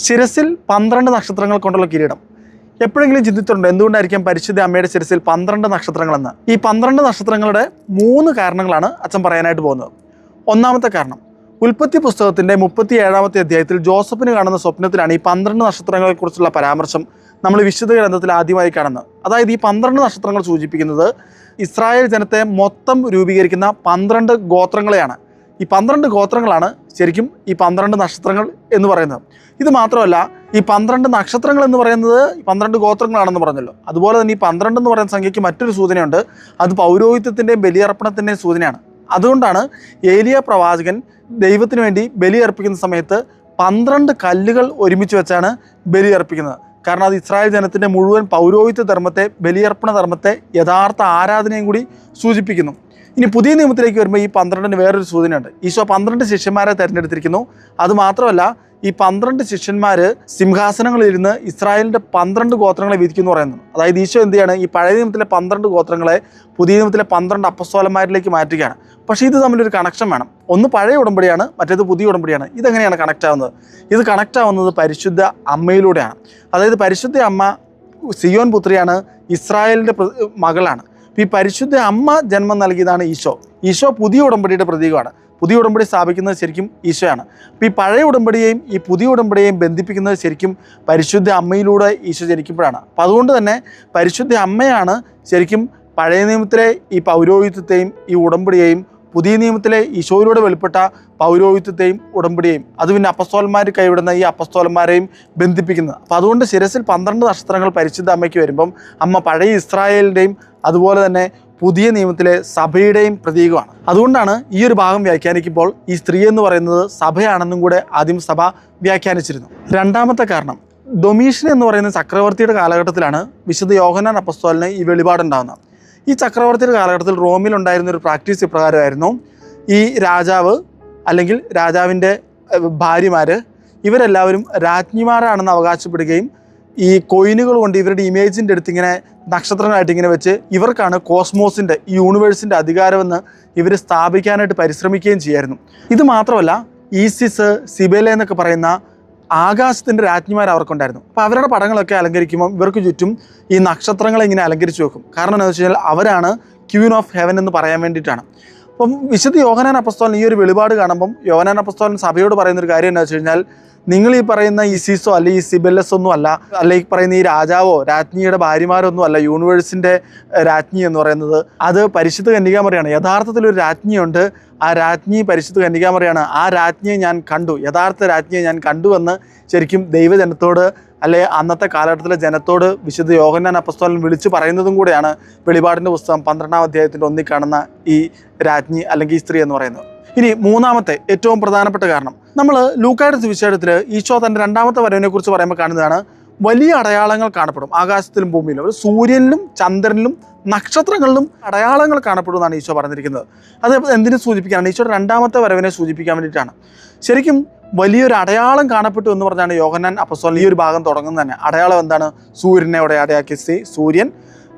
ശിരസിൽ 12 നക്ഷത്രങ്ങൾ കൊണ്ടുള്ള കിരീടം. എപ്പോഴെങ്കിലും ചിന്തിച്ചിട്ടുണ്ടോ എന്തുകൊണ്ടായിരിക്കാം പരിശുദ്ധ അമ്മയുടെ ശിരസിൽ 12 നക്ഷത്രങ്ങളെന്ന്? ഈ 12 നക്ഷത്രങ്ങളുടെ 3 കാരണങ്ങളാണ് അച്ഛൻ പറയാനായിട്ട് പോകുന്നത്. ഒന്നാമത്തെ കാരണം, ഉൽപ്പത്തി പുസ്തകത്തിൻ്റെ 37-ാമത്തെ അധ്യായത്തിൽ ജോസഫിന് കാണുന്ന സ്വപ്നത്തിലാണ് ഈ 12 നക്ഷത്രങ്ങളെക്കുറിച്ചുള്ള പരാമർശം നമ്മൾ വിശുദ്ധ ഗ്രന്ഥത്തിൽ ആദ്യമായി കാണുന്നത്. അതായത് ഈ 12 നക്ഷത്രങ്ങൾ സൂചിപ്പിക്കുന്നത് ഇസ്രായേൽ ജനത്തെ മൊത്തം രൂപീകരിക്കുന്ന 12 ഗോത്രങ്ങളെയാണ്. ഈ 12 ഗോത്രങ്ങളാണ് ശരിക്കും ഈ 12 നക്ഷത്രങ്ങൾ എന്ന് പറയുന്നത്. ഇത് മാത്രമല്ല, ഈ 12 നക്ഷത്രങ്ങൾ എന്ന് പറയുന്നത് 12 ഗോത്രങ്ങളാണെന്ന് പറഞ്ഞല്ലോ. അതുപോലെ തന്നെ ഈ 12 എന്ന് പറയുന്ന സംഖ്യയ്ക്ക് മറ്റൊരു സൂചനയുണ്ട്. അത് പൗരോഹിത്യത്തിൻ്റെയും ബലിയർപ്പണത്തിൻ്റെയും സൂചനയാണ്. അതുകൊണ്ടാണ് ഏലിയ പ്രവാചകൻ ദൈവത്തിന് വേണ്ടി ബലിയർപ്പിക്കുന്ന സമയത്ത് 12 കല്ലുകൾ ഒരുമിച്ച് വെച്ചാണ് ബലിയർപ്പിക്കുന്നത്. കാരണം അത് ഇസ്രായേൽ ജനത്തിൻ്റെ മുഴുവൻ പൗരോഹിത്യ ധർമ്മത്തെ, ബലിയർപ്പണ ധർമ്മത്തെ, യഥാർത്ഥ ആരാധനയും കൂടി സൂചിപ്പിക്കുന്നു. ഇനി പുതിയ നിയമത്തിലേക്ക് വരുമ്പോൾ ഈ 12-ന് വേറൊരു സൂചനയുണ്ട്. ഈശോ 12 ശിഷ്യന്മാരെ തിരഞ്ഞെടുത്തിരിക്കുന്നു. അതുമാത്രമല്ല, ഈ 12 ശിഷ്യന്മാർ സിംഹാസനങ്ങളിലിരുന്ന് ഇസ്രായേലിൻ്റെ 12 ഗോത്രങ്ങളെ വിധിക്കുന്നു പറയുന്നു. അതായത് ഈശോ എന്ത് ചെയ്യാണ്, ഈ പഴയ നിയമത്തിലെ 12 ഗോത്രങ്ങളെ പുതിയ നിയമത്തിലെ 12 അപ്പസ്തോലന്മാരിലേക്ക് മാറ്റുകയാണ്. പക്ഷേ ഇത് തമ്മിലൊരു കണക്ഷൻ വേണം. ഒന്ന് പഴയ ഉടമ്പടിയാണ്, മറ്റേത് പുതിയ ഉടമ്പടിയാണ്. ഇതെങ്ങനെയാണ് കണക്റ്റ് ആവുന്നത്? ഇത് കണക്റ്റ് ആവുന്നത് പരിശുദ്ധ അമ്മയിലൂടെയാണ്. അതായത് പരിശുദ്ധ അമ്മ സിയോൻ പുത്രിയാണ്, ഇസ്രായേലിൻ്റെ മകളാണ്. ഈ പരിശുദ്ധ അമ്മ ജന്മം നൽകിയതാണ് ഈശോ. ഈശോ പുതിയ ഉടമ്പടിയുടെ പ്രതീകമാണ്. പുതിയ ഉടമ്പടി സ്ഥാപിക്കുന്നത് ശരിക്കും ഈശോയാണ്. അപ്പോൾ ഈ പഴയ ഉടമ്പടിയെയും ഈ പുതിയ ഉടമ്പടിയെയും ബന്ധിപ്പിക്കുന്നത് ശരിക്കും പരിശുദ്ധ അമ്മയിലൂടെ ഈശോ ജനിക്കുമ്പോഴാണ്. അപ്പോൾ അതുകൊണ്ട് തന്നെ പരിശുദ്ധ അമ്മയാണ് ശരിക്കും പഴയ നിയമത്തിലെ ഈ പൗരോഹിത്യത്തെയും ഈ ഉടമ്പടിയെയും പുതിയ നിയമത്തിലെ ഈശോയിലൂടെ വെളിപ്പെട്ട പൗരോഹിത്യത്തെയും ഉടമ്പടിയെയും അത് പിന്നെ അപ്പസ്തോലന്മാർ കൈവിടുന്ന ഈ അപ്പസ്തോലന്മാരെയും ബന്ധിപ്പിക്കുന്നത്. അപ്പോൾ അതുകൊണ്ട് ശിരസിൽ 12 നക്ഷത്രങ്ങൾ പരിശുദ്ധ അമ്മയ്ക്ക് വരുമ്പം അമ്മ പഴയ ഇസ്രായേലിൻ്റെയും അതുപോലെ തന്നെ പുതിയ നിയമത്തിലെ സഭയുടെയും പ്രതീകമാണ്. അതുകൊണ്ടാണ് ഈ ഒരു ഭാഗം വ്യാഖ്യാനിക്കുമ്പോൾ ഈ സ്ത്രീ എന്ന് പറയുന്നത് സഭയാണെന്നും കൂടെ ആദ്യം സഭ വ്യാഖ്യാനിച്ചിരുന്നു. രണ്ടാമത്തെ കാരണം, ഡൊമീഷ്യൻ എന്ന് പറയുന്ന ചക്രവർത്തിയുടെ കാലഘട്ടത്തിലാണ് വിശുദ്ധ യോഹന്നാൻ അപ്പസ്തോലന് ഈ വെളിപാടുണ്ടാകുന്നത്. ഈ ചക്രവർത്തിയുടെ കാലഘട്ടത്തിൽ റോമിലുണ്ടായിരുന്ന ഒരു പ്രാക്ടീസ് ഇപ്രകാരമായിരുന്നു. ഈ രാജാവ് അല്ലെങ്കിൽ രാജാവിൻ്റെ ഭാര്യമാർ ഇവരെല്ലാവരും രാജ്ഞിമാരാണെന്ന് അവകാശപ്പെടുകയും ഈ കോയിനുകൾ കൊണ്ട് ഇവരുടെ ഇമേജിൻ്റെ അടുത്ത് ഇങ്ങനെ നക്ഷത്രങ്ങളായിട്ട് ഇങ്ങനെ വെച്ച് ഇവർക്കാണ് കോസ്മോസിൻ്റെ, ഈ യൂണിവേഴ്സിൻ്റെ അധികാരമെന്ന് ഇവർ സ്ഥാപിക്കാനായിട്ട് പരിശ്രമിക്കുകയും ചെയ്യായിരുന്നു. ഇത് മാത്രമല്ല, ഈസിസ്, സിബേല എന്നൊക്കെ പറയുന്ന ആകാശത്തിൻ്റെ രാജ്ഞിമാർ അവർക്കുണ്ടായിരുന്നു. അപ്പോൾ അവരുടെ പടങ്ങളൊക്കെ അലങ്കരിക്കുമ്പം ഇവർക്ക് ചുറ്റും ഈ നക്ഷത്രങ്ങളെ ഇങ്ങനെ അലങ്കരിച്ച് വെക്കും. കാരണം എന്താണെന്ന് വെച്ച് കഴിഞ്ഞാൽ അവരാണ് ക്വീൻ ഓഫ് ഹെവൻ എന്ന് പറയാൻ വേണ്ടിയിട്ടാണ്. അപ്പം വിശുദ്ധ യോഹന്നാൻ അപ്പസ്തോലൻ ഈ ഒരു വെളിപാട് കാണുമ്പം യോഹന്നാൻ അപ്പസ്തോലൻ സഭയോട് പറയുന്നൊരു കാര്യം എന്താ വെച്ച് കഴിഞ്ഞാൽ, നിങ്ങൾ ഈ പറയുന്ന ഈസീസോ അല്ലെ ഈ സിബെല്ലസ് ഒന്നും അല്ല, അല്ലെ ഈ പറയുന്ന ഈ രാജാവോ രാജ്ഞിയുടെ ഭാര്യമാരൊന്നും അല്ല യൂണിവേഴ്സിൻ്റെ രാജ്ഞി എന്ന് പറയുന്നത്. അത് പരിശുദ്ധ കന്യകാമറിയാണ്. യഥാർത്ഥത്തിൽ ഒരു രാജ്ഞിയുണ്ട്. ആ രാജ്ഞി പരിശുദ്ധ കന്യകാമറിയാണ്. ആ രാജ്ഞിയെ ഞാൻ കണ്ടു, യഥാർത്ഥ രാജ്ഞിയെ ഞാൻ കണ്ടുവെന്ന് ശരിക്കും ദൈവജനത്തോട് അല്ലെ അന്നത്തെ കാലഘട്ടത്തിലെ ജനത്തോട് വിശുദ്ധ യോഹന്നാൻ അപ്പസ്തോലൻ വിളിച്ചു പറയുന്നതും കൂടെയാണ് വെളിപാടിൻ്റെ പുസ്തകം 12-ാം അധ്യായത്തിൻ്റെ 1 കാണുന്ന ഈ രാജ്ഞി അല്ലെങ്കിൽ ഈ സ്ത്രീ എന്ന് പറയുന്നത്. ഇനി മൂന്നാമത്തെ ഏറ്റവും പ്രധാനപ്പെട്ട കാരണം, നമ്മൾ ലൂക്കായുടെ സുവിശേഷത്തിൽ ഈശോ തൻ്റെ 2ാമത്തെ വരവിനെ കുറിച്ച് പറയുമ്പോൾ കാണുന്നതാണ് വലിയ അടയാളങ്ങൾ കാണപ്പെടും ആകാശത്തിലും ഭൂമിയിലും. സൂര്യനിലും ചന്ദ്രനിലും നക്ഷത്രങ്ങളിലും അടയാളങ്ങൾ കാണപ്പെടുമെന്നാണ് ഈശോ പറഞ്ഞിരിക്കുന്നത്. അത് എന്തിനു സൂചിപ്പിക്കാനാണ്? ഈശോയുടെ 2ാമത്തെ വരവിനെ സൂചിപ്പിക്കാൻ വേണ്ടിയിട്ടാണ്. ശരിക്കും വലിയൊരു അടയാളം കാണപ്പെട്ടു എന്ന് പറഞ്ഞാണ് യോഹന്നാൻ അപ്പസ്തോലൻ ഈ ഒരു ഭാഗം തുടങ്ങുന്നത് തന്നെ. അടയാളം എന്താണ്? സൂര്യനെ അവിടെ അടയാക്കി സൂര്യൻ,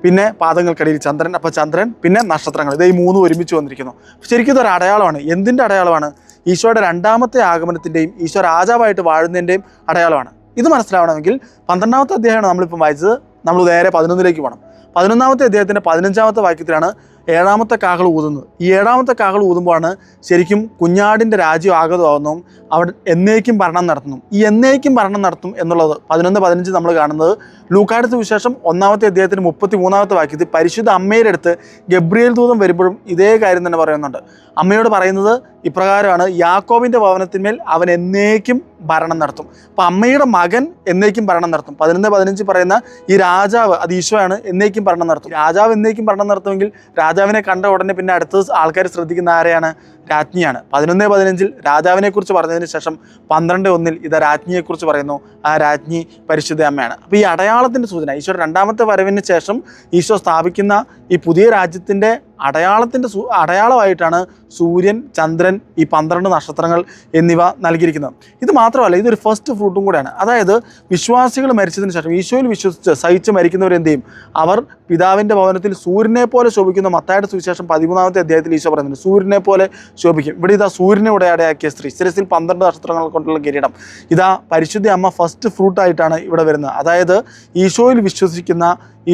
പിന്നെ പാദങ്ങൾക്കടിയിൽ ചന്ദ്രൻ, അപ്പോൾ ചന്ദ്രൻ, പിന്നെ നക്ഷത്രങ്ങൾ. ഇത് ഈ 3 ഒരുമിച്ച് വന്നിരിക്കുന്നു. ശരിക്കും ഇതൊരു അടയാളമാണ്. എന്തിൻ്റെ അടയാളമാണ്? ഈശോയുടെ 2ാമത്തെ ആഗമനത്തിൻ്റെയും ഈശോ രാജാവായിട്ട് വാഴുന്നതിൻ്റെയും അടയാളമാണ്. ഇത് മനസ്സിലാവണമെങ്കിൽ 12-ാമത്തെ അധ്യായമാണ് നമ്മളിപ്പം വായിച്ചത്. നമ്മൾ നേരെ 11-ലേക്ക് പോകണം. 11-ാമത്തെ അധ്യായത്തിൻ്റെ 15-ാമത്തെ വാക്യത്തിലാണ് 7ാമത്തെ കാഹളം ഊതുന്നത്. ഈ 7ാമത്തെ കാഹളം ഊതുമ്പോഴാണ് ശരിക്കും കുഞ്ഞാടിൻ്റെ രാജ്യം ആഗതമാകുന്നു. അവിടെ എന്നേക്കും ഭരണം നടത്തുന്നു. ഈ എന്നേക്കും ഭരണം നടത്തും എന്നുള്ളത് 11-15 നമ്മൾ കാണുന്നത് ലൂക്കായുടെ സുവിശേഷം 1-ാമത്തെ അധ്യായത്തിന് 33-ാമത്തെ വാക്യത്തിൽ പരിശുദ്ധ അമ്മയുടെ അടുത്ത് ഗബ്രിയേൽ ദൂതൻ വരുമ്പോഴും ഇതേ കാര്യം തന്നെ പറയുന്നുണ്ട്. അമ്മയോട് പറയുന്നത് ഇപ്രകാരമാണ്, യാക്കോബിൻ്റെ ഭവനത്തിന്മേൽ അവൻ എന്നേക്കും ഭരണം നടത്തും. അപ്പോൾ അമ്മയുടെ മകൻ എന്നേക്കും ഭരണം നടത്തും. 11-15 പറയുന്ന ഈ രാജാവ്, അത് ഈശോയാണ്, എന്നേക്കും ഭരണം നടത്തും. രാജാവ് എന്നേക്കും ഭരണം നടത്തുമെങ്കിൽ രാജാവിനെ കണ്ട ഉടനെ പിന്നെ അടുത്ത ആൾക്കാർ ശ്രദ്ധിക്കുന്ന ആരെയാണ്? രാജ്ഞിയാണ്. 11-15 രാജാവിനെക്കുറിച്ച് പറഞ്ഞതിന് ശേഷം 12-1 ഇത് രാജ്ഞിയെക്കുറിച്ച് പറയുന്നു. ആ രാജ്ഞി പരിശുദ്ധ അമ്മയാണ്. അപ്പോൾ ഈ അടയാളത്തിൻ്റെ സൂചന, ഈശോയുടെ 2ാമത്തെ വരവിന് ശേഷം ഈശോ സ്ഥാപിക്കുന്ന ഈ പുതിയ രാജ്യത്തിൻ്റെ അടയാളമായിട്ടാണ് സൂര്യൻ, ചന്ദ്രൻ, ഈ 12 നക്ഷത്രങ്ങൾ എന്നിവ നൽകിയിരിക്കുന്നത്. ഇത് മാത്രമല്ല, ഇതൊരു ഫസ്റ്റ് ഫ്രൂട്ടും കൂടെയാണ്. അതായത് വിശ്വാസികൾ മരിച്ചതിന് ശേഷം ഈശോയിൽ വിശ്വസിച്ച് സഹിച്ച് മരിക്കുന്നവരെന്ത് ചെയ്യും? അവർ പിതാവിൻ്റെ ഭവനത്തിൽ സൂര്യനെ പോലെ ശോഭിക്കുന്ന മത്തായിയുടെ സുവിശേഷം 13-ാമത്തെ അധ്യായത്തിൽ ഈശോ പറയുന്നുണ്ട്. സൂര്യനെ പോലെ ശോഭിക്കും. ഇവിടെ ഇതാ സൂര്യനെ ഉടയാടയാക്കിയ സ്ത്രീ, ശിരസിൽ 12 നക്ഷത്രങ്ങൾ കൊണ്ടുള്ള കിരീടം. ഇതാ പരിശുദ്ധ അമ്മ ഫസ്റ്റ് ഫ്രൂട്ടായിട്ടാണ് ഇവിടെ വരുന്നത്. അതായത് ഈശോയിൽ വിശ്വസിക്കുന്ന,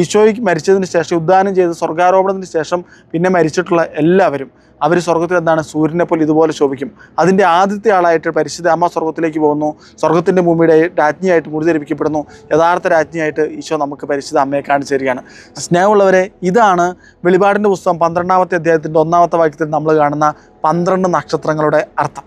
ഈശോയ്ക്ക് മരിച്ചതിന് ശേഷം ഉദ്ധാനം ചെയ്ത് സ്വർഗാരോപണത്തിന് ശേഷം പിന്നെ മരിച്ചിട്ടുള്ള എല്ലാവരും അവർ സ്വർഗത്തിൽ എന്താണ് സൂര്യനെ പോലെ ഇതുപോലെ ശോഭിക്കും. അതിൻ്റെ ആദ്യത്തെ ആളായിട്ട് പരിശുദ്ധ അമ്മ സ്വർഗത്തിലേക്ക് പോകുന്നു. സ്വർഗത്തിൻ്റെ ഭൂമിയുടെ രാജ്ഞിയായിട്ട് മുറിധരിപ്പിക്കപ്പെടുന്നു. യഥാർത്ഥ രാജ്ഞിയായിട്ട് ഈശോ നമുക്ക് പരിശുദ്ധ അമ്മയെ കാണിച്ചു തരികയാണ്. സ്നേഹമുള്ളവരെ, ഇതാണ് വെളിപാടിൻ്റെ പുസ്തകം 12-ാമത്തെ അധ്യായത്തിൻ്റെ 1-ാമത്തെ വാക്യത്തിൽ നമ്മൾ കാണുന്ന 12 നക്ഷത്രങ്ങളുടെ അർത്ഥം.